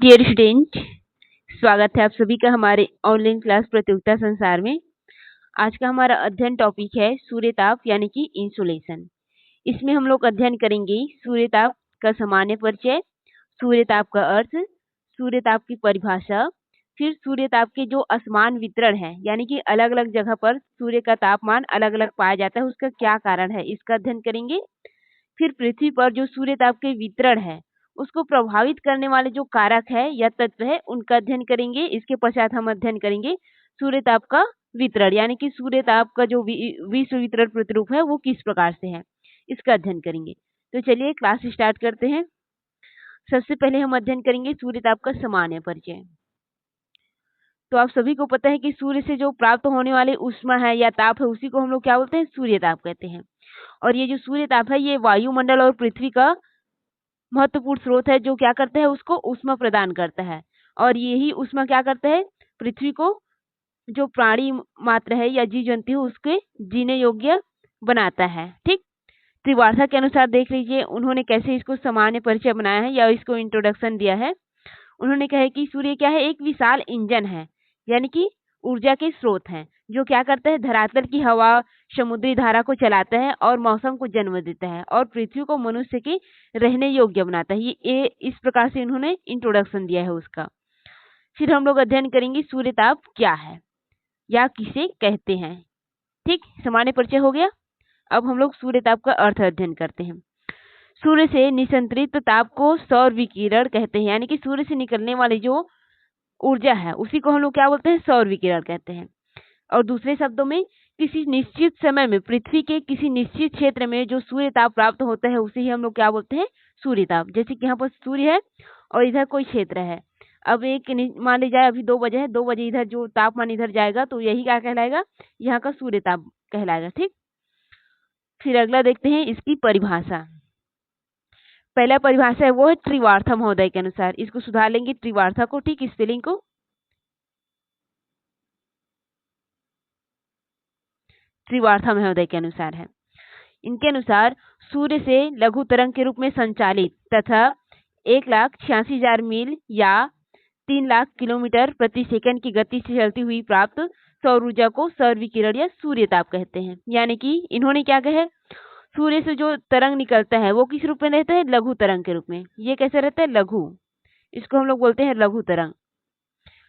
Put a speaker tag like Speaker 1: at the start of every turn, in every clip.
Speaker 1: Dear student, स्वागत है आप सभी का हमारे ऑनलाइन क्लास प्रतियोगिता संसार में। आज का हमारा अध्ययन टॉपिक है सूर्यताप यानी कि इंसोलेशन। इसमें हम लोग अध्ययन करेंगे सूर्यताप का सामान्य परिचय, सूर्यताप का अर्थ, सूर्यताप की परिभाषा, फिर सूर्यताप के जो असमान वितरण है यानी कि अलग अलग जगह पर सूर्य का तापमान अलग अलग पाया जाता है, उसका क्या कारण है इसका अध्ययन करेंगे। फिर पृथ्वी पर जो सूर्यताप के वितरण है उसको प्रभावित करने वाले जो कारक है या तत्व है उनका अध्ययन करेंगे। इसके पश्चात हम अध्ययन करेंगे सूर्यताप का वितरण यानी कि सूर्यताप का जो विश्व वितरण प्रतिरूप है वो किस प्रकार से है, इसका अध्ययन करेंगे। तो चलिए क्लास स्टार्ट करते हैं। सबसे पहले हम अध्ययन करेंगे सूर्यताप का सामान्य परिचय। तो आप सभी को पता है कि सूर्य से जो प्राप्त होने वाले ऊष्मा है या ताप है उसी को हम लोग क्या बोलते हैं, सूर्यताप कहते हैं। और ये जो सूर्यताप है ये वायुमंडल और पृथ्वी का महत्वपूर्ण स्रोत है जो क्या करता है, उसको ऊष्मा प्रदान करता है। और यही ऊष्मा क्या करता है, पृथ्वी को जो प्राणी मात्र है या जीव जंतु है उसके जीने योग्य बनाता है। ठीक, त्रिवार्था के अनुसार देख लीजिए उन्होंने कैसे इसको सामान्य परिचय बनाया है या इसको इंट्रोडक्शन दिया है। उन्होंने कहा कि सूर्य क्या है, एक विशाल इंजन है यानी कि ऊर्जा के स्रोत हैं जो क्या करता है, धरातल की हवा समुद्री धारा को चलाता है और मौसम को जन्म देता है और पृथ्वी को मनुष्य के रहने योग्य बनाता है। ये इस प्रकार से इन्होंने इंट्रोडक्शन दिया है उसका। फिर हम लोग अध्ययन करेंगे सूर्यताप क्या है या किसे कहते हैं। ठीक, सामान्य परिचय हो गया। अब हम लोग सूर्यताप का अर्थ अध्ययन करते हैं। सूर्य से निसंतरित ताप को सौर विकिरण कहते हैं यानी कि सूर्य से निकलने वाली जो ऊर्जा है उसी को हम लोग क्या बोलते हैं, सौर विकिरण कहते हैं। और दूसरे शब्दों में किसी निश्चित समय में पृथ्वी के किसी निश्चित क्षेत्र में जो सूर्यताप प्राप्त होता है उसे ही हम लोग क्या बोलते हैं, सूर्यताप। जैसे कि यहाँ पर सूर्य है और इधर कोई क्षेत्र है। अब मान ली जाए अभी 2 बजे है, 2 बजे इधर जो तापमान इधर जाएगा तो यही क्या कहलाएगा, यहाँ का सूर्यताप कहलाएगा। ठीक, फिर अगला देखते हैं इसकी परिभाषा। पहला परिभाषा है वो है त्रिवार्था महोदय के अनुसार। इसको सुधार लेंगे त्रिवार्था को, ठीक, स्पेलिंग को। त्रिवार्था महोदय के अनुसार है। इनके अनुसार सूर्य से लघु तरंग के रूप में संचालित तथा 1,86,000 मील या 3 लाख किलोमीटर प्रति सेकंड की गति से चलती हुई प्राप्त सौर ऊर्जा को सौर विकिरण या सूर्यताप कहते हैं। यानी कि इन्होंने क्या कहा है, सूर्य से जो तरंग निकलता है वो किस रूप में रहता है, लघु तरंग के रूप में। ये कैसे रहता है, लघु, इसको हम लोग बोलते हैं लघु तरंग।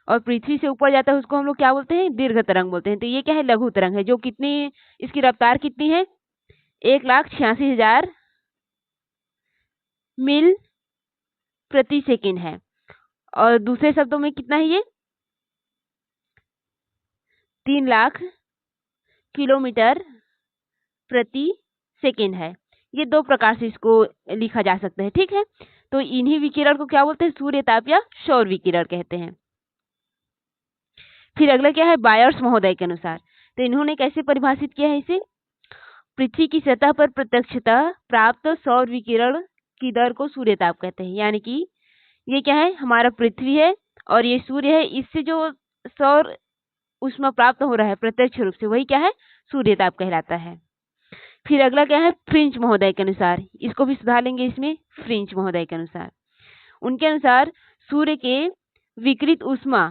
Speaker 1: और पृथ्वी से ऊपर जाता है उसको हम लोग क्या बोलते हैं, दीर्घ तरंग बोलते हैं। तो ये क्या है, लघु तरंग है जो कितनी, इसकी रफ्तार कितनी है, 1,86,000 मील प्रति सेकंड है। और दूसरे शब्दों में कितना है, ये 3 लाख किलोमीटर प्रति सेकंड है। ये 2 प्रकार से इसको लिखा जा सकता है। ठीक है, तो इन्हीं विकिरण को क्या बोलते हैं, सूर्यताप या सौर विकिरण कहते हैं। फिर अगला क्या है, बायर्स महोदय के अनुसार। तो इन्होंने कैसे परिभाषित किया है इसे, पृथ्वी की सतह पर प्रत्यक्षतः प्राप्त सौर विकिरण की दर को सूर्यताप कहते हैं। यानी कि ये क्या है, हमारा पृथ्वी है और ये सूर्य है, इससे जो सौर ऊष्मा प्राप्त हो रहा है प्रत्यक्ष रूप से वही क्या है, सूर्यताप कहलाता है। फिर अगला क्या है, फ्रिंच महोदय के अनुसार। इसको भी सुधार लेंगे इसमें, फ्रिंच महोदय के अनुसार। उनके अनुसार सूर्य के विकिरित ऊष्मा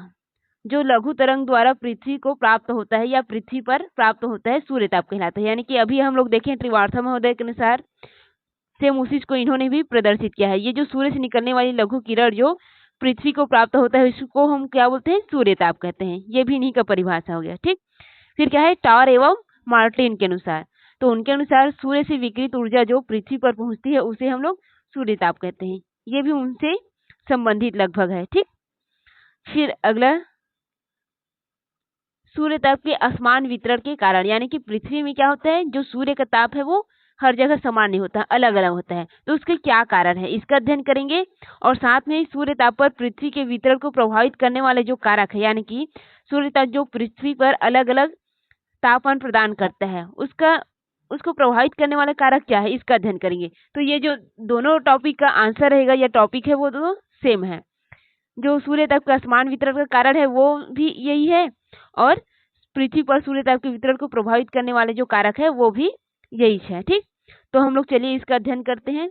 Speaker 1: जो लघु तरंग द्वारा पृथ्वी को प्राप्त होता है या पृथ्वी पर प्राप्त होता है सूर्यताप कहलाता है। यानी कि अभी हम लोग देखें त्रिवार्था महोदय के अनुसार सेम उसी को इन्होंने भी प्रदर्शित किया है। ये जो सूर्य से निकलने वाली लघु किरण जो पृथ्वी को प्राप्त होता है इसको हम क्या बोलते हैं, सूर्यताप कहते हैं। ये भी इन्हीं का परिभाषा हो गया। ठीक, फिर क्या है, टावर एवं मार्टिन के अनुसार। तो उनके अनुसार सूर्य से विकिरित ऊर्जा जो पृथ्वी पर पहुंचती है उसे हम लोग सूर्यताप कहते हैं। ये भी उनसे संबंधित लगभग है। ठीक, फिर अगला सूर्यताप के असमान वितरण के कारण। यानी कि पृथ्वी में क्या होता है, जो सूर्य का ताप है वो हर जगह समान नहीं होता, अलग अलग होता है। तो उसके क्या कारण है इसका अध्ययन करेंगे। और साथ में सूर्य ताप पर पृथ्वी के वितरण को प्रभावित करने वाले जो कारक है, यानी कि सूर्य ताप जो पृथ्वी पर अलग अलग तापमान प्रदान करता है उसको प्रभावित करने वाला कारक क्या है इसका अध्ययन करेंगे। तो ये जो दोनों टॉपिक का आंसर रहेगा या टॉपिक है वो दोनों सेम है। जो सूर्य ताप का असमान वितरण का कारण है वो भी यही है और पृथ्वी पर सूर्य ताप के वितरण को प्रभावित करने वाले जो कारक है वो भी यही है। ठीक, तो हम लोग चलिए इसका अध्ययन करते हैं।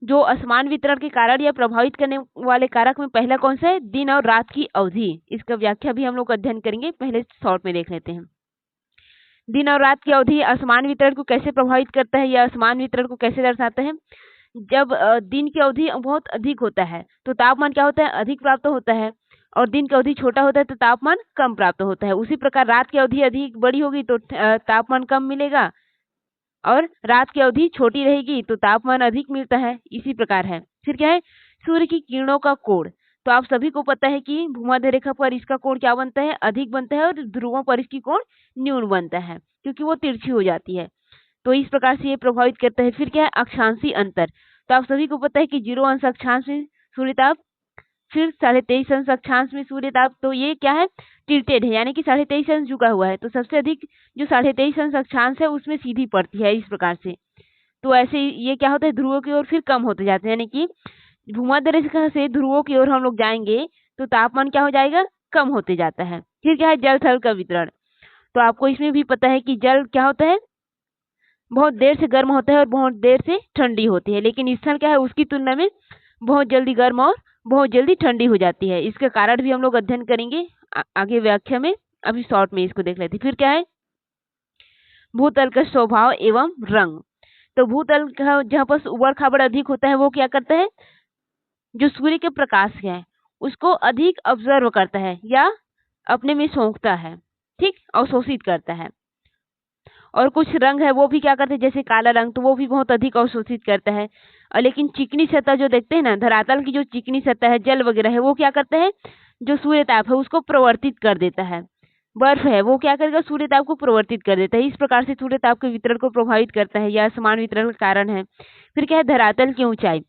Speaker 1: जो असमान वितरण के कारण या प्रभावित करने वाले कारक में पहला कौन सा है? दिन और रात की अवधि। इसका व्याख्या भी हम लोग अध्ययन करेंगे, पहले शॉर्ट में देख लेते हैं। दिन और रात की अवधि असमान वितरण को कैसे प्रभावित करता है या असमान वितरण को कैसे दर्शाता है? जब दिन की अवधि बहुत अधिक होता है तो तापमान क्या होता है? अधिक प्राप्त होता है, और दिन की अवधि छोटा होता है तो तापमान कम प्राप्त होता है। उसी प्रकार रात की अवधि अधिक बड़ी होगी तो तापमान कम मिलेगा, और रात की अवधि छोटी रहेगी तो तापमान अधिक मिलता है। इसी प्रकार है। फिर क्या है? सूर्य की किरणों का कोण। तो आप सभी को पता है कि भूमध्य रेखा पर इसका कोण क्या बनता है? अधिक बनता है, और ध्रुवों पर इसकी कोण न्यून बनता है, क्योंकि वो तिरछी हो जाती है। तो इस प्रकार से ये प्रभावित करता है। फिर क्या है? अक्षांशीय अंतर। तो आप सभी को पता है कि 0 अंश अक्षांश में सूर्यताप, फिर 23.5 अंश अक्षांश में सूर्यताप। तो ये क्या है? टिल्टेड है, यानी कि 23.5 अंश झुका हुआ है। तो सबसे अधिक जो 23.5 अंश अक्षांश है उसमें सीधी पड़ती है, इस प्रकार से। तो ऐसे ये क्या होता है? ध्रुवों की ओर फिर कम होते जाते हैं, यानी कि भूमध्य रेखा से ध्रुवों की ओर हम लोग जाएंगे तो तापमान क्या हो जाएगा? कम होते जाता है। फिर क्या है? जल थल का वितरण। तो आपको इसमें भी पता है कि जल क्या होता है? बहुत देर से गर्म होता है और बहुत देर से ठंडी होती है, लेकिन स्थल क्या है? उसकी तुलना में बहुत जल्दी गर्म और बहुत जल्दी ठंडी हो जाती है। इसका कारण भी हम लोग अध्ययन करेंगे आगे व्याख्या में। अभी शॉर्ट में इसको देख लेते हैं। फिर क्या है? भूतल का स्वभाव एवं रंग। तो भूतल का जहाँ पर उबड़ खाबड़ अधिक होता है वो क्या करता है? जो सूर्य के प्रकाश है उसको अधिक ऑब्जर्व करता है या अपने में सोखता है, ठीक, अवशोषित करता है। और कुछ रंग है वो भी क्या करते हैं? जैसे काला रंग, तो वो भी बहुत अधिक अवशोषित करता है। लेकिन चिकनी सतह जो देखते हैं ना, धरातल की जो चिकनी सतह है, जल वगैरह है, वो क्या करता है? जो सूर्य ताप है उसको प्रवर्तित कर देता है। बर्फ है वो क्या करेगा? सूर्य ताप को प्रवर्तित कर देता है। इस प्रकार से सूर्य ताप के वितरण को प्रभावित करता है या समान वितरण का कारण है। फिर क्या है? धरातल की ऊंचाई।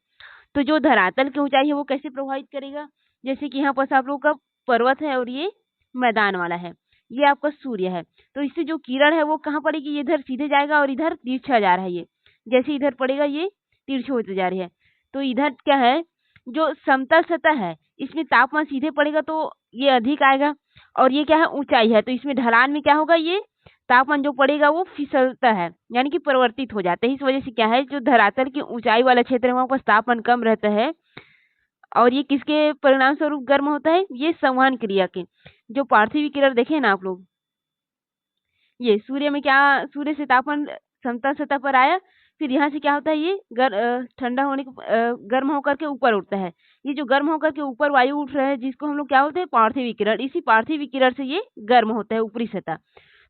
Speaker 1: तो जो धरातल की ऊंचाई है वो कैसे प्रभावित करेगा? जैसे कि यहाँ पर आप लोग का पर्वत है और ये मैदान वाला है, ये आपका सूर्य है। तो इससे जो किरण है वो कहाँ पड़ेगी? ये इधर सीधे जाएगा और इधर तिरछा जा रहा है। ये जैसे इधर पड़ेगा ये तिरछे होते जा रही है। तो इधर क्या है? जो समतल सतह है इसमें तापमान सीधे पड़ेगा तो ये अधिक आएगा, और ये क्या है? ऊंचाई है, तो इसमें ढलान में क्या होगा? ये तापमान जो पड़ेगा वो फिसलता है, यानी कि परिवर्तित हो जाता है। इस वजह से क्या है? जो धरातल की ऊंचाई वाला क्षेत्र है वहाँ पर तापमान कम रहता है, और ये किसके परिणाम स्वरूप गर्म होता है? ये संवहन क्रिया के। जो पार्थिव विकिरण देखे ना आप लोग, ये सूर्य में क्या, सूर्य से तापमान समतल सतह पर आया, फिर यहाँ से क्या होता है? ये ठंडा होने गर्म होकर के ऊपर उठता है। ये जो गर्म होकर के ऊपर वायु उठ रहा है जिसको हम लोग क्या बोलते हैं? पार्थिव विकिरण। इसी पार्थिव विकिरण से ये गर्म होता है ऊपरी सतह।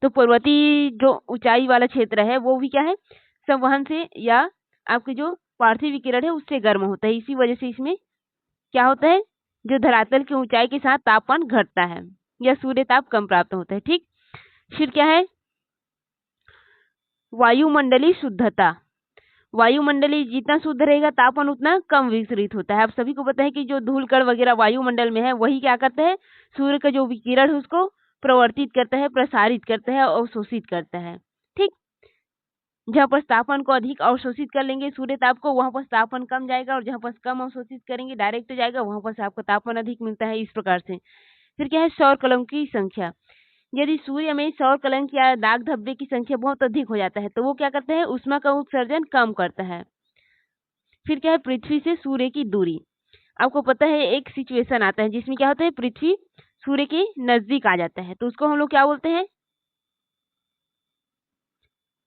Speaker 1: तो पर्वतीय जो ऊंचाई वाला क्षेत्र है वो भी क्या है? संवहन से या आपके जो पार्थिव विकिरण है उससे गर्म होता है। इसी वजह से इसमें क्या होता है? जो धरातल की ऊंचाई के साथ तापमान घटता है या सूर्य ताप कम प्राप्त होता है, ठीक। फिर क्या है? वायुमंडलीय शुद्धता। वायुमंडलीय जितना शुद्ध रहेगा तापमान उतना कम विसरित होता है। आप सभी को पता है कि जो धूल कण वगैरह वायुमंडल में है वही क्या करता है? सूर्य का जो विकिरण है उसको प्रवर्तित करता है, प्रसारित करता है, अवशोषित करता है, ठीक। जहाँ पर तापमान को अधिक अवशोषित कर लेंगे सूर्य ताप को, वहां पर तापमान कम जाएगा, और जहाँ पर कम अवशोषित करेंगे डायरेक्ट जाएगा, वहां पर आपको तापमान अधिक मिलता है। इस प्रकार से। फिर क्या है? सौर कलम की संख्या। यदि सूर्य में सौर कलंक या दाग धब्बे की संख्या बहुत अधिक हो जाता है तो वो क्या करता है? ऊष्मा का उत्सर्जन कम करता है। फिर क्या है? पृथ्वी से सूर्य की दूरी। आपको पता है एक सिचुएशन आता है जिसमें क्या होता है? पृथ्वी सूर्य के नजदीक आ जाता है तो उसको हम लोग क्या बोलते हैं?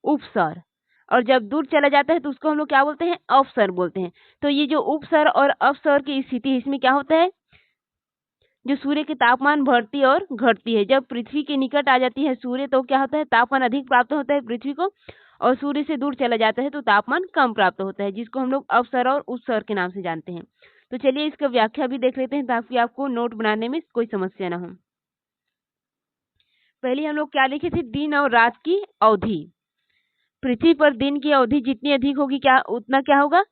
Speaker 1: उपसौर। और जब दूर चला जाता है तो उसको हम लोग क्या बोलते हैं? अवसर बोलते हैं। तो ये जो उपसर और अवसर की स्थिति है इसमें क्या होता है? जो सूर्य के तापमान बढ़ती और घटती है। जब पृथ्वी के निकट आ जाती है सूर्य तो क्या होता है? तापमान अधिक प्राप्त होता है पृथ्वी को, और सूर्य से दूर चला जाता है तो तापमान कम प्राप्त होता है, जिसको हम लोग अवसर और उत्सर के नाम से जानते हैं। तो चलिए इसका व्याख्या भी देख लेते हैं ताकि आपको नोट बनाने में कोई समस्या ना हो। पहले हम लोग क्या लिखे थे? दिन और रात की अवधि। पृथ्वी पर दिन की अवधि जितनी अधिक होगी क्या उतना क्या होगा?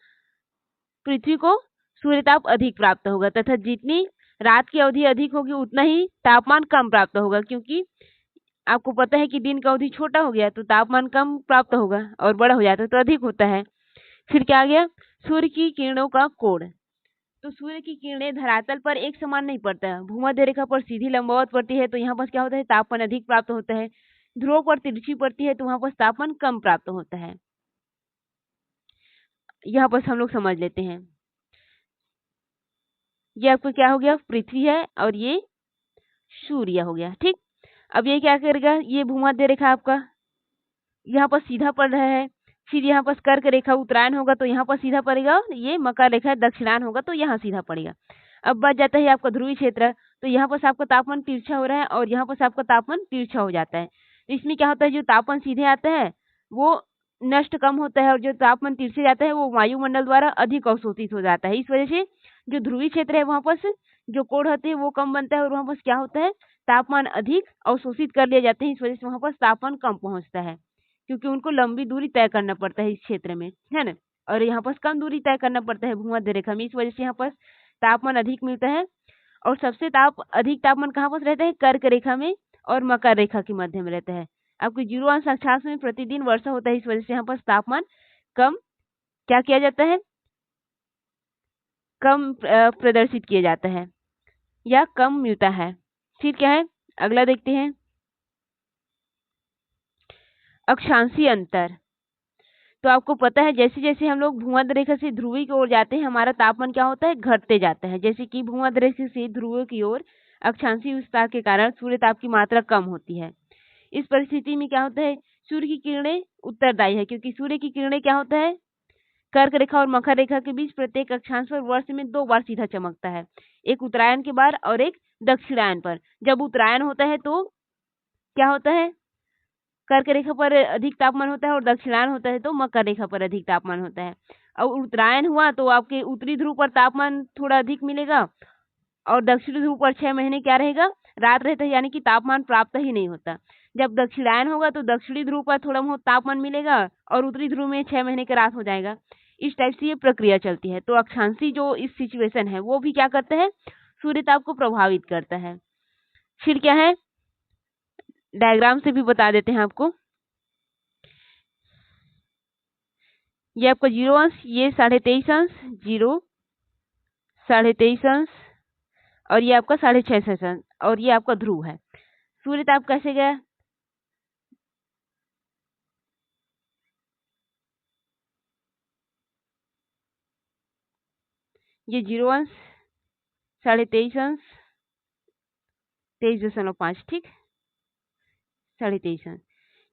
Speaker 1: पृथ्वी को सूर्यताप अधिक प्राप्त होगा, तथा जितनी रात की अवधि अधिक होगी उतना ही तापमान कम प्राप्त होगा, क्योंकि आपको पता है कि दिन का अवधि छोटा हो गया तो तापमान कम प्राप्त होगा, और बड़ा हो जाता है तो अधिक होता है। फिर क्या आ गया? सूर्य की किरणों का कोण। तो सूर्य की किरणें धरातल पर एक समान नहीं पड़ता है, भूमध्य रेखा पर सीधी लंबवत पड़ती है तो यहाँ पर क्या होता है? तापमान अधिक प्राप्त होता है। ध्रुव पर तिरछी पड़ती है तो वहां पर तापमान कम प्राप्त होता है। यहाँ पर हम लोग समझ लेते हैं। ये आपको क्या हो गया, पृथ्वी है और ये सूर्य हो गया। ठीक, अब ये क्या करेगा, ये भूमध्य रेखा आपका यहाँ पर सीधा पड़ रहा है, फिर यहाँ पर कर्क रेखा उत्तरायण होगा तो यहाँ पर सीधा पड़ेगा, ये मकर रेखा दक्षिणायन होगा तो यहाँ सीधा पड़ेगा। अब बच जाता है आपका ध्रुवीय क्षेत्र, तो यहाँ पर आपका तापमान तिरछा हो रहा है और यहाँ पर आपका तापमान तिरछा हो जाता है। तो इसमें क्या होता है, जो तापमान सीधे आता है वो नष्ट कम होता है और जो तापमान तिरछे जाता है वो वायुमंडल द्वारा अधिक अवशोषित हो जाता है। इस वजह से जो ध्रुवीय क्षेत्र है वहाँ पर जो कोण होते हैं वो कम बनता है और वहाँ पर क्या होता है, तापमान अधिक अवशोषित कर लिए जाते हैं। इस वजह से वहाँ पर तापमान कम पहुँचता है, क्योंकि उनको लंबी दूरी तय करना पड़ता है इस क्षेत्र में, है ना। और यहाँ पर कम दूरी तय करना पड़ता है भूमध्य रेखा में, इस वजह से यहाँ पर तापमान अधिक मिलता है। और सबसे अधिक तापमान कहाँ पर रहता है, कर्क रेखा में और मकर रेखा के मध्य में रहता है। आपको 0 अंश अक्षांश में प्रतिदिन वर्षा होता है, इस वजह से यहाँ पर तापमान कम क्या किया जाता है, कम प्रदर्शित किया जाता है या कम मिलता है। फिर क्या है, अगला देखते हैं, अक्षांशीय अंतर। तो आपको पता है जैसे जैसे हम लोग भूमध्य रेखा से ध्रुवीय की ओर जाते हैं हमारा तापमान क्या होता है, घटते जाता है। जैसे कि भूमध्य रेखा से ध्रुवों की ओर अक्षांशीय विस्तार के कारण सूर्य ताप की मात्रा कम होती है। इस परिस्थिति में क्या होता है, सूर्य की किरणें उत्तरदायी है, क्योंकि सूर्य की किरणें क्या होता है, कर्क रेखा और मकर रेखा के बीच प्रत्येक अक्षांश पर वर्ष में 2 बार सीधा चमकता है, एक उत्तरायण के बार और एक दक्षिणायन पर। जब उत्तरायण होता है तो क्या होता है, कर्क रेखा पर अधिक तापमान होता है और दक्षिणायन होता है तो मकर रेखा पर अधिक तापमान होता है। और उत्तरायण हुआ तो आपके उत्तरी ध्रुव पर तापमान थोड़ा अधिक मिलेगा और दक्षिणी ध्रुव पर 6 महीने क्या रहेगा, रात रहता है, यानी कि तापमान प्राप्त ही नहीं होता। जब दक्षिणायन होगा तो दक्षिणी ध्रुव पर थोड़ा बहुत तापमान मिलेगा और उत्तरी ध्रुव में 6 महीने का रात हो जाएगा। इस टाइप से ये प्रक्रिया चलती है। तो अक्षांशी जो इस सिचुएशन है वो भी क्या करता है, सूर्य ताप को प्रभावित करता है। फिर क्या है, डायग्राम से भी बता देते हैं आपको। ये आपका 0 अंश, ये 23.5 अंश, 0, 23.5 अंश और ये आपका 6.5 अंश और ये आपका ध्रुव है। सूर्य ताप कैसे गया, ये 0 अंश, 23.5 अंश, 23.5, ठीक, 23.5 अंश।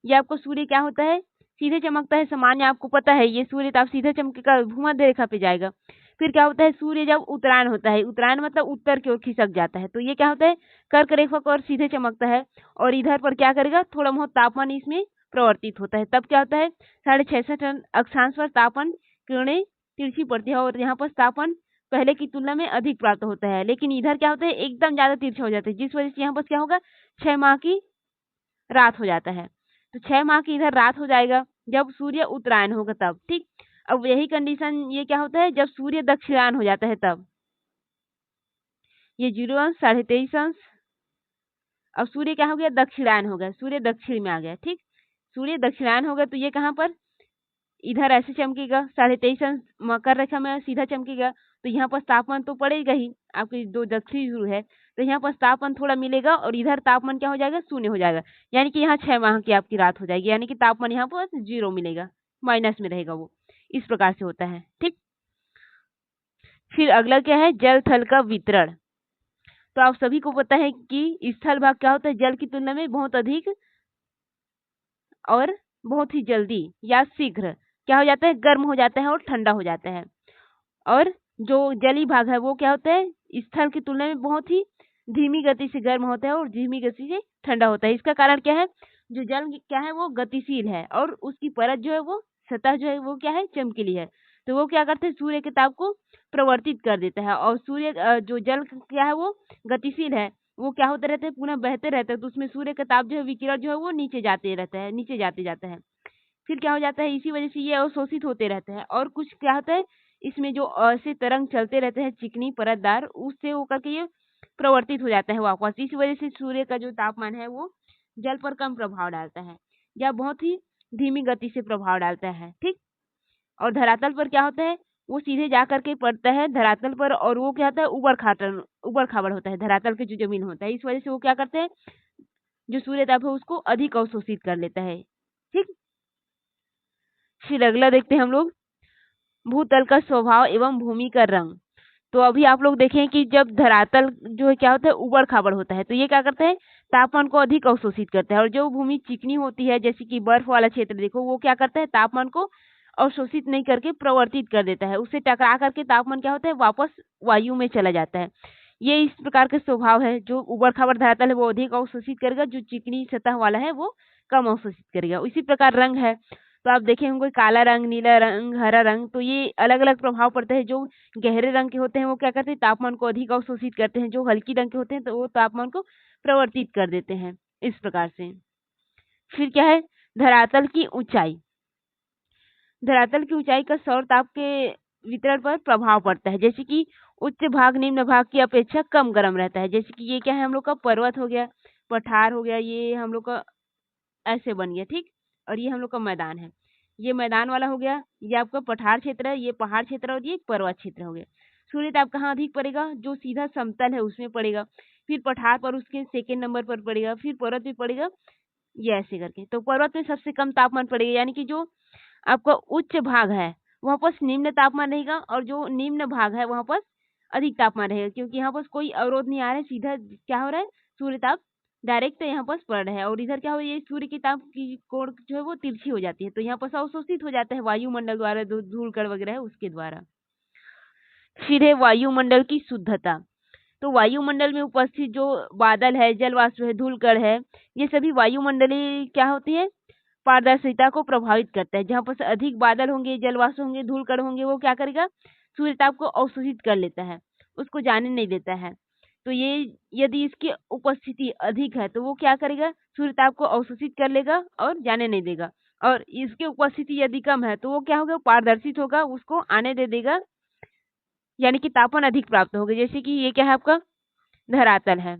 Speaker 1: ये आपको सूर्य क्या होता है, सीधे चमकता है। सामान्य आपको पता है ये सूर्य ताप सीधे चमकेगा, भूमध्य रेखा पे जाएगा। फिर क्या होता है, सूर्य जब उत्तरायण होता है, उत्तरायण मतलब उत्तर की ओर खिसक जाता है, तो ये क्या होता है, कर्क रेखा की ओर सीधे चमकता है और इधर पर क्या करेगा, थोड़ा बहुत तापमान इसमें प्रवर्तित होता है। तब क्या होता है, 66.5 अक्षांश पर तापमान किरणें तिरछी पड़ती है और यहाँ पर तापमान पहले की तुलना में अधिक प्राप्त होता है। लेकिन इधर क्या होता है, एकदम ज्यादा तिरछा हो जाता है, जिस वजह से यहाँ पर क्या होगा, 6 माह की रात हो जाता है। तो 6 माह की इधर रात हो जाएगा जब सूर्य उत्तरायण होगा तब, ठीक। अब यही कंडीशन ये क्या होता है, जब सूर्य दक्षिणायन हो जाता है तब। ये 0 अंश, 23.5 अंश, अब सूर्य क्या हो गया, दक्षिणायन हो गया, सूर्य दक्षिण में आ गया, ठीक। सूर्य दक्षिणायन हो गया तो ये कहाँ पर, इधर ऐसे चमकेगा, 23.5 अंश मकर रेखा में सीधा चमकेगा, तो यहाँ पर तापमान तो पड़ेगा ही, आपकी जो दक्षिणी ध्रुव है तो यहाँ पर तापमान थोड़ा मिलेगा और इधर तापमान क्या हो जाएगा, शून्य हो जाएगा, यानी कि यहाँ 6 माह की आपकी रात हो जाएगी, यानी कि तापमान यहाँ पर 0 मिलेगा, माइनस में रहेगा वो। इस प्रकार से होता है, ठीक। फिर अगला क्या है, जल थल का वितरण। तो आप सभी को पता है कि स्थल भाग क्या होता है, जल की तुलना में बहुत अधिक और बहुत ही जल्दी या शीघ्र क्या हो जाता है, गर्म हो जाता है और ठंडा हो जाता है। और जो जली भाग है वो क्या होता है, स्थल की तुलना में बहुत ही धीमी गति से गर्म होता है और धीमी गति से ठंडा होता है। इसका कारण क्या है, जो जल क्या है वो गतिशील है और उसकी परत जो है वो सतह जो है वो क्या है, चमकीली है, तो वो क्या करते हैं, सूर्य के ताप को प्रवर्तित कर देता है। और सूर्य जो जल क्या है वो गतिशील है, वो क्या होते रहते हैं, पुनः बहते रहते हैं, तो उसमें सूर्य का ताप जो है, विकिरण जो है वो नीचे जाते रहता है, नीचे जाते जाता है। फिर क्या हो जाता है, इसी वजह से ये अवशोषित होते रहते हैं और कुछ क्या होता है, इसमें जो ऐसे तरंग चलते रहते हैं चिकनी परतदार, उससे होकर के ये प्रवर्तित हो जाता है वापस। इस वजह से सूर्य का जो तापमान है वो जल पर कम प्रभाव डालता है या बहुत ही धीमी गति से प्रभाव डालता है, ठीक। और धरातल पर क्या होता है, वो सीधे जा करके पड़ता है धरातल पर और वो क्या होता है, उबड़ खाबड़ होता है धरातल की जो जमीन होता है। इस वजह से वो क्या करते हैं, जो सूर्य ताप है उसको अधिक अवशोषित कर लेता है, ठीक। फिर अगला देखते हैं हम लोग, भूतल का स्वभाव एवं भूमि का रंग। तो अभी आप लोग देखें कि जब धरातल जो है क्या होता है, उबड़ खाबड़ होता है, तो ये क्या करता है, तापमान को अधिक अवशोषित करता है। और जो भूमि चिकनी होती है, जैसे कि बर्फ वाला क्षेत्र देखो, वो क्या करता है, तापमान को अवशोषित नहीं करके प्रवर्तित कर देता है। उससे टकरा करके तापमान क्या होता है, वापस वायु में चला जाता है। ये इस प्रकार के स्वभाव है। जो उबड़ खाबड़ धरातल है वो अधिक अवशोषित करेगा, जो चिकनी सतह वाला है वो कम अवशोषित करेगा। इसी प्रकार रंग है, तो आप देखें होंगे काला रंग, नीला रंग, हरा रंग, तो ये अलग अलग प्रभाव पड़ता है। जो गहरे रंग के होते हैं वो क्या करते हैं, तापमान को अधिक अवशोषित करते हैं। जो हल्की रंग के होते हैं तो वो तापमान को प्रवर्तित कर देते हैं, इस प्रकार से। फिर क्या है, धरातल की ऊंचाई। धरातल की ऊंचाई का सौर ताप के वितरण पर प्रभाव पड़ता है। जैसे कि उच्च भाग निम्न भाग की अपेक्षा कम गर्म रहता है। जैसे कि ये क्या है, हम लोग का पर्वत हो गया, पठार हो गया, ये हम लोग का ऐसे बन गया, ठीक। और ये हम लोग का मैदान है, ये मैदान वाला हो गया, ये आपका पठार क्षेत्र है, ये पहाड़ क्षेत्र और ये पर्वत क्षेत्र हो गया। सूर्य ताप कहाँ अधिक पड़ेगा, जो सीधा समतल है उसमें पड़ेगा, फिर पठार पर उसके सेकेंड नंबर पर पड़ेगा, फिर पर्वत पे पड़ेगा, ये ऐसे करके। तो पर्वत में सबसे कम तापमान पड़ेगा, यानी कि जो आपका उच्च भाग है वहाँ पर निम्न तापमान रहेगा, और जो निम्न भाग है वहाँ पर अधिक तापमान रहेगा, क्योंकि यहाँ पर कोई अवरोध नहीं आ रहा है, सीधा क्या हो रहा है, सूर्य ताप डायरेक्ट यहाँ पर पड़ रहा है। और इधर क्या हो, ये सूर्य की ताप की कोण जो है वो तिरछी हो जाती है, तो यहाँ पर अवशोषित हो जाता है वायुमंडल द्वारा, जो धूल कण वगैरह है उसके द्वारा। फिर है वायुमंडल की शुद्धता। तो वायुमंडल में उपस्थित जो बादल है, जल वाष्प है, धूल कण है, ये सभी वायुमंडलीय क्या होती है, पारदर्शिता को प्रभावित करता है। जहाँ पर अधिक बादल होंगे, जल वाष्प होंगे, धूल कण होंगे, वो क्या करेगा, सूर्य ताप को अवशोषित कर लेता है, उसको जाने नहीं देता है। तो ये यदि इसकी उपस्थिति अधिक है तो वो क्या करेगा, सूर्य ताप को अवशोषित कर लेगा और जाने नहीं देगा। और इसकी उपस्थिति यदि कम है तो वो क्या होगा, पारदर्शित होगा, उसको आने दे देगा, यानी कि तापमान अधिक प्राप्त होगा। जैसे कि ये क्या है, आपका धरातल है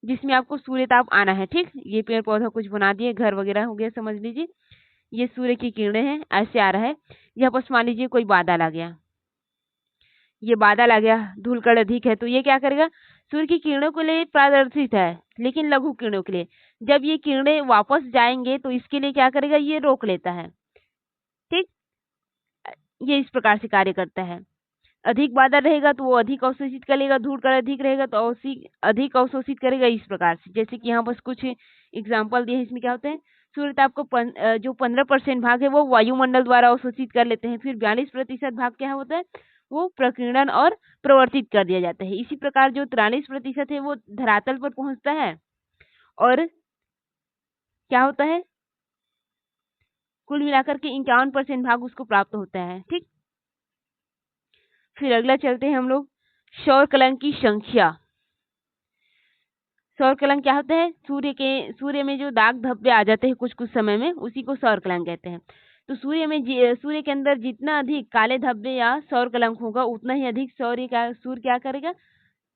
Speaker 1: जिसमें आपको सूर्य ताप आना है, ठीक। ये पेड़ पौधा कुछ बना दिए, घर वगैरह हो गया, समझ लीजिए। ये सूर्य की किरणें हैं, ऐसे आ रहा है। यहाँ पर मान लीजिए कोई बादल आ गया, ये बादल आ गया, धूल कण अधिक है, तो ये क्या करेगा, सूर्य की किरणों के लिए पारदर्शित है, लेकिन लघु किरणों के लिए। जब ये किरणें वापस जाएंगे तो इसके लिए क्या करेगा, ये रोक लेता है, ठीक। ये इस प्रकार से कार्य करता है। अधिक बादल रहेगा तो वो अधिक अवशोषित करेगा, धूल कण अधिक रहेगा तो अधिक अवशोषित करेगा, इस प्रकार से। जैसे कि यहाँ बस कुछ एग्जाम्पल दिए हैं, इसमें क्या होता है, सूर्य ताप को जो 15% भाग है वो वायुमंडल द्वारा अवशोषित कर लेते हैं, फिर 42% भाग क्या होता है, वो प्रकीर्णन और प्रवर्तित कर दिया जाता है। इसी प्रकार जो 43% है वो धरातल पर पहुंचता है, और क्या होता है, कुल मिलाकर के 51% भाग उसको प्राप्त होता है, ठीक। फिर अगला चलते हैं हम लोग, सौर कलंक की संख्या। सौर कलंक क्या होता है, सूर्य में जो दाग धब्बे आ जाते हैं कुछ कुछ समय में, उसी को सौर कलंक कहते हैं। तो सूर्य के अंदर जितना अधिक काले धब्बे या सौर कलंक होगा, उतना ही अधिक सूर्य क्या करेगा,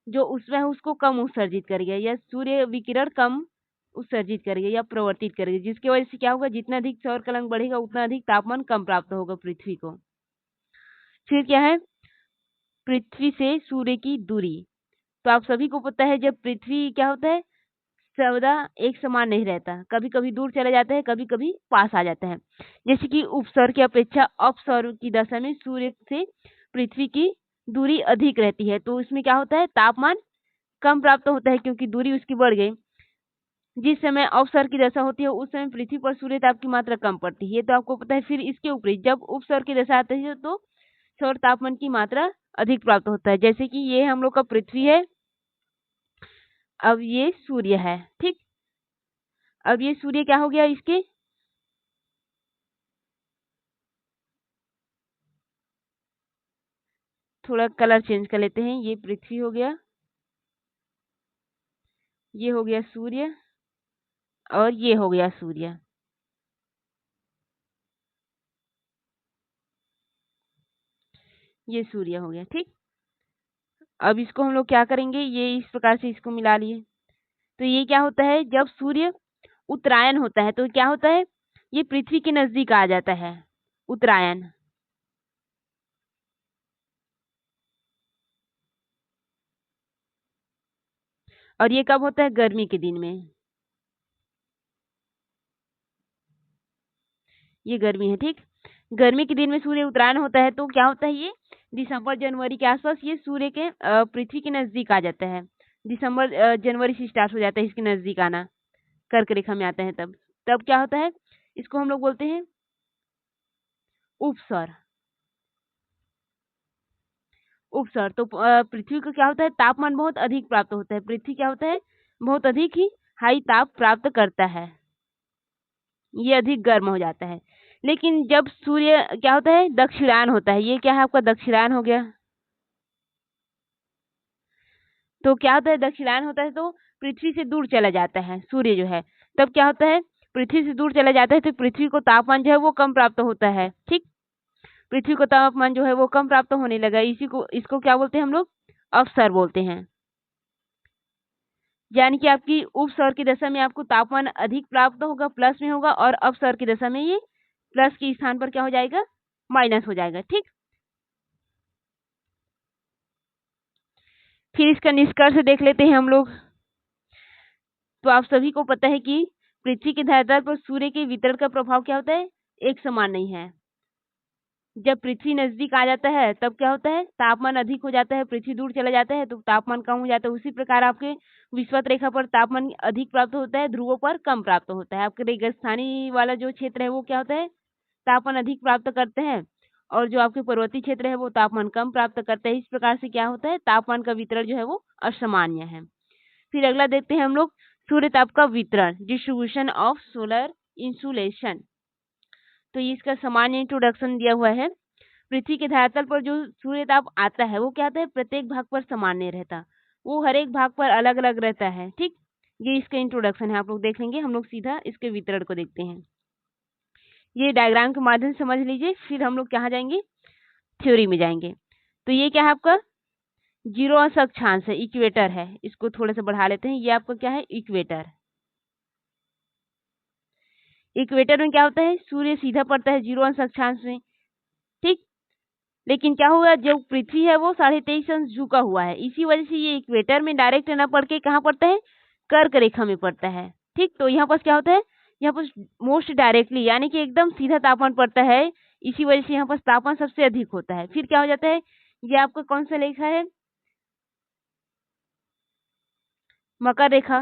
Speaker 1: जो उसमें है उसको कम उत्सर्जित करेगा, या सूर्य विकिरण कम उत्सर्जित करेगा या प्रवर्तित करेगा, जिसकी वजह से क्या होगा, जितना अधिक सौर कलंक बढ़ेगा उतना अधिक तापमान कम प्राप्त होगा पृथ्वी को। फिर क्या है, पृथ्वी से सूर्य की दूरी। तो आप सभी को पता है, जब पृथ्वी क्या होता है, सर्वदा एक समान नहीं रहता, कभी कभी दूर चला जाता है, कभी कभी पास आ जाता है। जैसे कि उपसौर की अपेक्षा अपसौर की दशा में सूर्य से पृथ्वी की दूरी अधिक रहती है, तो इसमें क्या होता है, तापमान कम प्राप्त होता है, क्योंकि दूरी उसकी बढ़ गई। जिस समय अवसर की दशा होती है उस समय पृथ्वी पर सूर्य ताप की मात्रा कम पड़ती है, ये तो आपको पता है। फिर इसके ऊपर जब उपसौर की दशा आती है तो सौर तापमान की मात्रा अधिक प्राप्त होता है। जैसे कि ये हम लोग का पृथ्वी है, अब ये सूर्य है, ठीक। अब ये सूर्य क्या हो गया, इसके थोड़ा कलर चेंज कर लेते हैं। ये पृथ्वी हो गया, ये हो गया सूर्य, और ये हो गया सूर्य। ये सूर्य हो गया, ठीक। अब इसको हम लोग क्या करेंगे, ये इस प्रकार से इसको मिला लिए। तो ये क्या होता है, जब सूर्य उत्तरायण होता है तो क्या होता है, ये पृथ्वी के नजदीक आ जाता है, उत्तरायण। और ये कब होता है, गर्मी के दिन में, ये गर्मी है, ठीक। गर्मी के दिन में सूर्य उत्तरायण होता है तो क्या होता है, ये दिसंबर जनवरी के आसपास ये सूर्य के पृथ्वी के नजदीक आ जाता है। दिसंबर जनवरी से स्टार्ट हो जाता है इसके नजदीक आना, कर्क रेखा में आता है तब तब क्या होता है, इसको हम लोग बोलते हैं उपसर। उपसर तो पृथ्वी को क्या होता है, तापमान बहुत अधिक प्राप्त होता है। पृथ्वी क्या होता है, बहुत अधिक ही हाई ताप प्राप्त करता है, ये अधिक गर्म हो जाता है। लेकिन जब सूर्य क्या होता है, दक्षिणायन होता है, ये क्या है आपका दक्षिणायन हो गया। तो क्या होता है, दक्षिणायन होता है तो पृथ्वी से दूर चला जाता है सूर्य जो है, तब क्या होता है, पृथ्वी से दूर चला जाता है तो पृथ्वी को तापमान जो है वो कम प्राप्त होता है। ठीक, पृथ्वी को तापमान जो है वो कम प्राप्त होने लगा, इसको क्या बोलते हैं हम लोग, अवसर बोलते हैं। यानी कि आपकी उपसौर की दशा में आपको तापमान अधिक प्राप्त होगा, प्लस में होगा, और अपसौर की दशा में ये प्लस के स्थान पर क्या हो जाएगा, माइनस हो जाएगा। ठीक, फिर इसका निष्कर्ष देख लेते हैं हम लोग। तो आप सभी को पता है कि पृथ्वी के धरातल पर सूर्य के वितरण का प्रभाव क्या होता है, एक समान नहीं है। जब पृथ्वी नजदीक आ जाता है तब क्या होता है, तापमान अधिक हो जाता है, पृथ्वी दूर चला जाता है तो तापमान कम हो जाता है। उसी प्रकार आपके विषुवत रेखा पर तापमान अधिक प्राप्त होता है, ध्रुवों पर कम प्राप्त होता है। आपके रेगिस्तानी वाला जो क्षेत्र है वो क्या होता है, तापमान अधिक प्राप्त करते हैं, और जो आपके पर्वतीय क्षेत्र है वो तापमान कम प्राप्त करते हैं। इस प्रकार से क्या होता है, तापमान का वितरण जो है वो असामान्य है। फिर अगला देखते हैं हम लोग, सूर्य ताप का वितरण, डिस्ट्रीब्यूशन ऑफ सोलर इंसुलेशन। तो इसका सामान्य इंट्रोडक्शन दिया हुआ है। पृथ्वी के धरातल पर जो सूर्य ताप आता है वो क्या होता है, प्रत्येक भाग पर सामान्य रहता, वो हर एक भाग पर अलग अलग रहता है। ठीक, ये इसका इंट्रोडक्शन है, आप लोग देख लेंगे। हम लोग सीधा इसके वितरण को देखते हैं, ये डायग्राम के माध्यम से समझ लीजिए, फिर हम लोग कहाँ जाएंगे, थ्योरी में जाएंगे। तो ये क्या है आपका 0 अक्षांश है, इक्वेटर है, इसको थोड़ा सा बढ़ा लेते हैं। ये आपका क्या है, इक्वेटर। इक्वेटर में क्या होता है, सूर्य सीधा पड़ता है 0 अक्षांश में। ठीक, लेकिन क्या हुआ, जो पृथ्वी है वो 23.5 झुका हुआ है, इसी वजह से ये इक्वेटर में डायरेक्ट न पड़ के कहाँ पड़ता है, कर्क रेखा में पड़ता है। ठीक, तो यहाँ पर क्या होता है, यहाँ पर मोस्ट डायरेक्टली यानी कि एकदम सीधा तापमान पड़ता है, इसी वजह से यहाँ पर तापमान सबसे अधिक होता है। फिर क्या हो जाता है, ये आपका कौन सा रेखा है, मकर रेखा।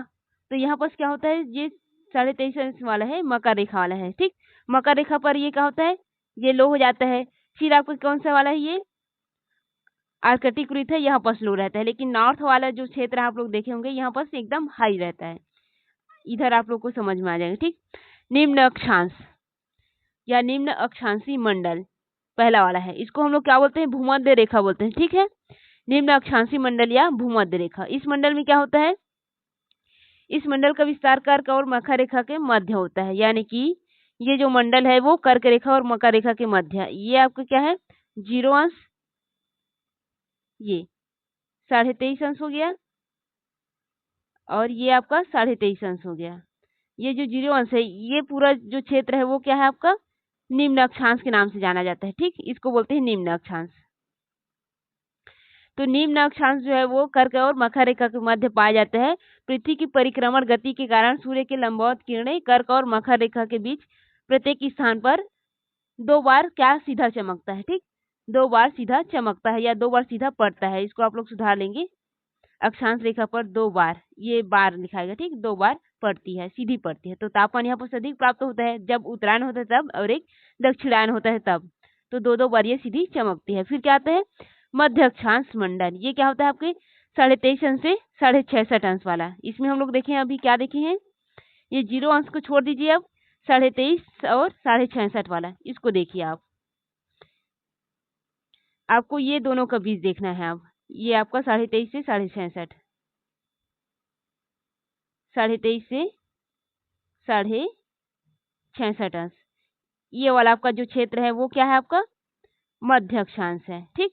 Speaker 1: तो यहाँ पर क्या होता है, ये 23.5 वाला है, मकर रेखा वाला है। ठीक, मकर रेखा पर ये क्या होता है, ये लो हो जाता है। फिर आपका कौन सा वाला है, ये आर्कटिक वृत्त है, यहाँ पर स्लो रहता है। लेकिन नॉर्थ वाला जो क्षेत्र आप लोग देखे होंगे यहाँ पर एकदम हाई रहता है, इधर आप लोग को समझ में आ जाएगा। ठीक, निम्न अक्षांश या निम्न अक्षांशी मंडल पहला वाला है, इसको हम लोग क्या बोलते हैं, भूमध्य रेखा बोलते हैं। ठीक है, निम्न अक्षांशी मंडल या भूमध्य रेखा। इस मंडल में क्या होता है, इस मंडल का विस्तार कर्क और मकर रेखा के मध्य होता है। यानी कि ये जो मंडल है वो कर्क रेखा और मकर रेखा के मध्य, ये आपका क्या है 0 अंश, ये 23.5 हो गया, और ये आपका 23.5 हो गया। ये जो 0 अंश है, ये पूरा जो क्षेत्र है वो क्या है आपका निम्न अक्षांश के नाम से जाना जाता है। ठीक, इसको बोलते हैं निम्न अक्षांश। तो निम्न अक्षांश जो है वो कर्क और मकर रेखा के मध्य पाया जाता है। पृथ्वी की परिक्रमण गति के कारण सूर्य के लंबवत किरणें कर्क और मकर रेखा के बीच प्रत्येक स्थान पर 2 बार क्या सीधा चमकता है। ठीक, 2 बार सीधा चमकता है या 2 बार सीधा पड़ता है, इसको आप लोग सुधार लेंगे। अक्षांश रेखा पर 2 बार, ये बार लिखाएगा। ठीक, 2 बार पड़ती है, सीधी पड़ती है। तो तापमान यहाँ पर अधिक प्राप्त होता है जब उत्तरायण होता है तब, और एक दक्षिणायन होता है तब। तो 2-2 बार ये सीधी चमकती है। फिर क्या आता है मध्य अक्षांश मंडल, ये क्या होता है आपके 23.5 अंश से 66.5 अंश वाला। इसमें हम लोग देखें, अभी क्या देखे हैं, ये 0 अंश को छोड़ दीजिए, अब 23.5 और 66.5 वाला इसको देखिए आप। आपको ये दोनों का बीच देखना है। अब ये आपका 23.5 से 66.5, 23.5 से 66.5 अंश, ये वाला आपका जो क्षेत्र है वो क्या है आपका मध्य अक्षांश है। ठीक,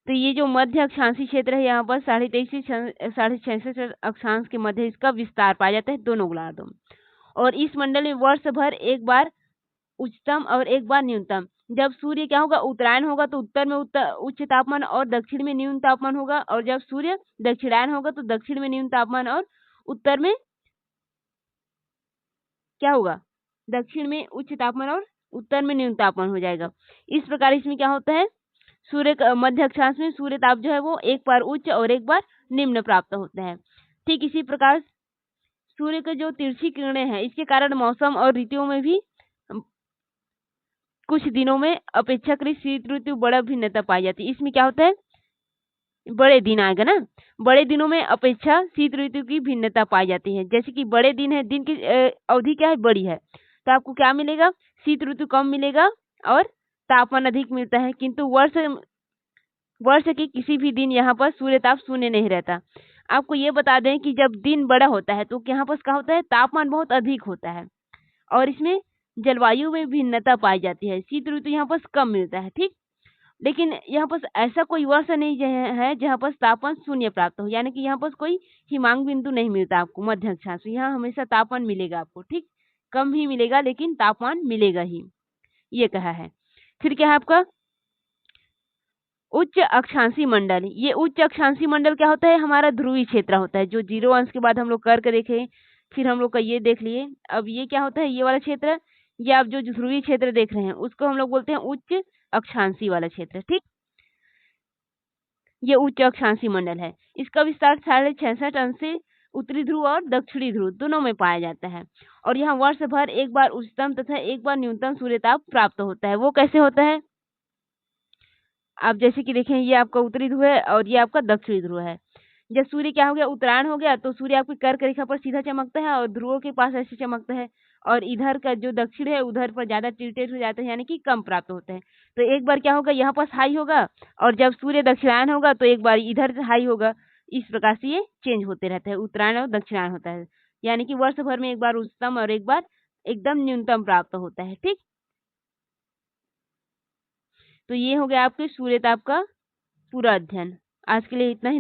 Speaker 1: तो ये जो मध्य अक्षांशी क्षेत्र है यहाँ पर 23.5 से 66.5 अक्षांश के मध्य इसका विस्तार पाया जाता है, दोनों गोलार्धों में। और इस मंडल में वर्ष भर एक बार उच्चतम और एक बार न्यूनतम, जब सूर्य क्या होगा उत्तरायण होगा तो उत्तर में उच्च तापमान और दक्षिण में न्यून तापमान होगा, और जब सूर्य दक्षिणायन होगा तो दक्षिण में न्यून तापमान और उत्तर में क्या होगा, दक्षिण में उच्च तापमान और उत्तर में न्यूनतम तापमान हो जाएगा। इस प्रकार इसमें क्या होता है, सूर्य का मध्य अक्षांश में सूर्य ताप जो है वो एक बार उच्च और एक बार निम्न प्राप्त होता है। ठीक इसी प्रकार सूर्य के जो तिरछी किरणें हैं इसके कारण मौसम और ऋतुओं में भी कुछ दिनों में अपेक्षाकृत शीत ऋतु बड़ा भिन्नता पाई जाती है। इसमें क्या होता है, बड़े दिन आएगा ना, बड़े दिनों में अपेक्षा शीत ऋतु की भिन्नता पाई जाती है। जैसे कि बड़े दिन है, दिन की अवधि क्या है, बड़ी है, तो आपको क्या मिलेगा, शीत ऋतु कम मिलेगा और तापमान अधिक मिलता है। किंतु वर्ष के किसी भी दिन यहाँ पर सूर्य ताप शून्य नहीं रहता। आपको ये बता दें कि जब दिन बड़ा होता है तो यहाँ पर क्या होता है, तापमान बहुत अधिक होता है और इसमें जलवायु में भिन्नता पाई जाती है। शीत ऋतु यहाँ पर कम मिलता है। ठीक, लेकिन यहाँ पर ऐसा कोई वर्ष नहीं है जहाँ पर तापमान शून्य प्राप्त हो, यानी कि यहाँ पर कोई हिमांक बिंदु नहीं मिलता आपको मध्य अक्षांश में। यहाँ हमेशा तापमान मिलेगा आपको। ठीक, कम ही मिलेगा लेकिन तापमान मिलेगा ही, ये कहा है। फिर क्या है आपका उच्च अक्षांशी मंडल। ये उच्च अक्षांशी मंडल क्या होता है, हमारा ध्रुवीय क्षेत्र होता है, जो 0 अंश के बाद हम लोग करके देखे, फिर हम लोग का ये देख लिए। अब ये क्या होता है, ये वाला क्षेत्र, ये आप जो ध्रुवीय क्षेत्र देख रहे हैं उसको हम लोग बोलते हैं उच्च अक्षांशी वाला क्षेत्र। ठीक, ये उच्च अक्षांशी मंडल है। इसका विस्तार 66.5 अंश से उत्तरी ध्रुव और दक्षिणी ध्रुव दोनों में पाया जाता है और यहाँ वर्ष भर एक बार उच्चतम तथा एक बार न्यूनतम सूर्यताप प्राप्त होता है। वो कैसे होता है, आप जैसे कि देखें, ये आपका उत्तरी ध्रुव है और ये आपका दक्षिणी ध्रुव है। जब सूर्य क्या हो गया, उत्तरायण हो गया, तो सूर्य आपकी कर्क रेखा पर सीधा चमकता है और ध्रुवों के पास ऐसे चमकता है, और इधर का जो दक्षिण है उधर पर ज्यादा टिल्टेड हो जाता है, यानी कि कम प्राप्त होते हैं। तो एक बार क्या होगा, यहाँ पर हाई होगा, और जब सूर्य दक्षिणायन होगा तो एक बार इधर हाई होगा। इस प्रकार से ये चेंज होते रहते हैं, उत्तरायण और दक्षिणायन होता है, यानी कि वर्ष भर में एक बार उच्चतम और एक बार एकदम न्यूनतम प्राप्त होता है। ठीक, तो ये हो गया आपके सूर्यताप का पूरा अध्ययन। आज के लिए इतना ही।